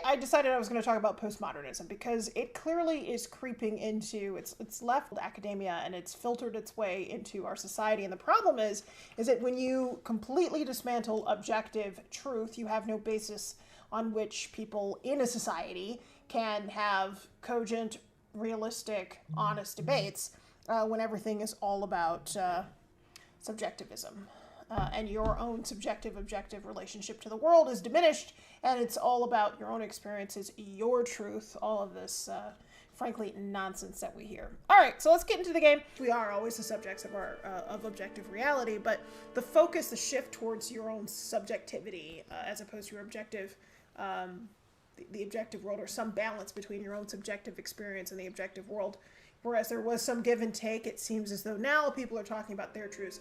I decided I was going to talk about postmodernism because it clearly is creeping into, it's left academia and it's filtered its way into our society. And the problem is that when you completely dismantle objective truth, you have no basis on which people in a society can have cogent, realistic, honest debates when everything is all about subjectivism. And your own subjective-objective relationship to the world is diminished, and it's all about your own experiences, your truth, all of this, frankly, nonsense that we hear. All right, so let's get into the game. We are always the subjects of our of objective reality, but the focus, the shift towards your own subjectivity as opposed to your objective, the objective world, or some balance between your own subjective experience and the objective world. Whereas there was some give and take, it seems as though now people are talking about their truths.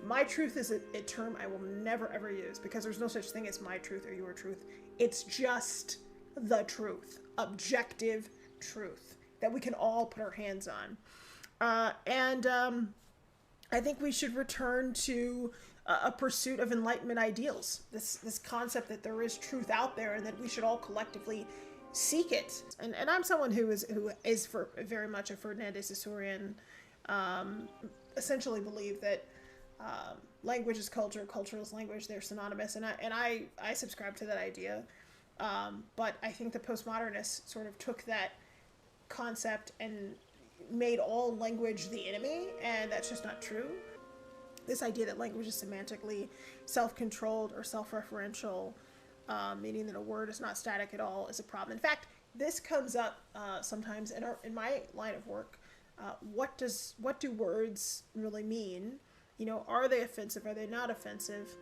My truth is a term I will never ever use because there's no such thing as my truth or your truth. It's just the truth, objective truth that we can all put our hands on. I think we should return to a pursuit of Enlightenment ideals. This concept that there is truth out there and that we should all collectively seek it. And I'm someone who is for very much a Ferdinand de Saussurian, essentially believe that language is culture, culture is language, they're synonymous, and I subscribe to that idea. But I think the postmodernists sort of took that concept and made all language the enemy, and that's just not true. This idea that language is semantically self-controlled or self-referential, meaning that a word is not static at all, is a problem. In fact, this comes up sometimes in my line of work. What do words really mean? You know, are they offensive? Are they not offensive?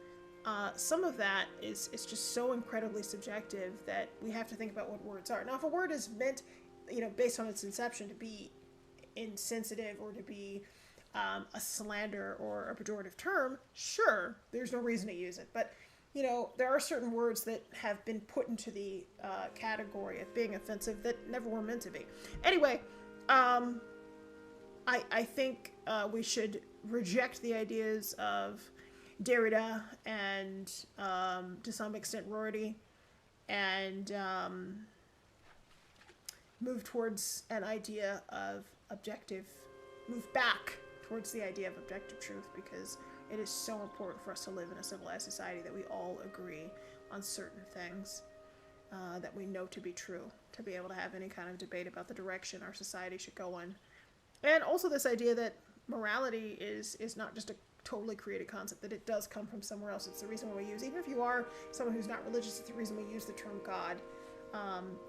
Some of that is just so incredibly subjective that we have to think about what words are. Now, if a word is meant, you know, based on its inception to be insensitive or to be a slander or a pejorative term, sure, there's no reason to use it. But, you know, there are certain words that have been put into the category of being offensive that never were meant to be. Anyway, I think we should reject the ideas of Derrida and, to some extent, Rorty, and move towards an idea of move back towards the idea of objective truth, because it is so important for us to live in a civilized society that we all agree on certain things that we know to be true, to be able to have any kind of debate about the direction our society should go in. And also this idea that morality is not just a totally created concept, that it does come from somewhere else. It's the reason why we use, even if you are someone who's not religious, it's the reason we use the term God.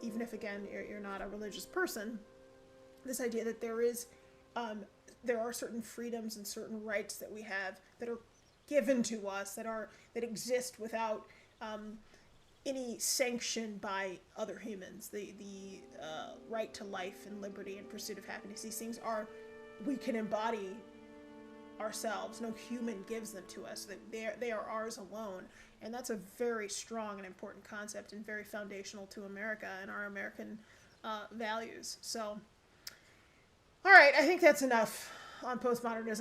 Even if, again, you're not a religious person, this idea that there are certain freedoms and certain rights that we have that are given to us, that exist without any sanction by other humans. The right to life and liberty and pursuit of happiness. These things we can embody ourselves. No human gives them to us. They are ours alone. And that's a very strong and important concept and very foundational to America and our American values. So, all right, I think that's enough on postmodernism.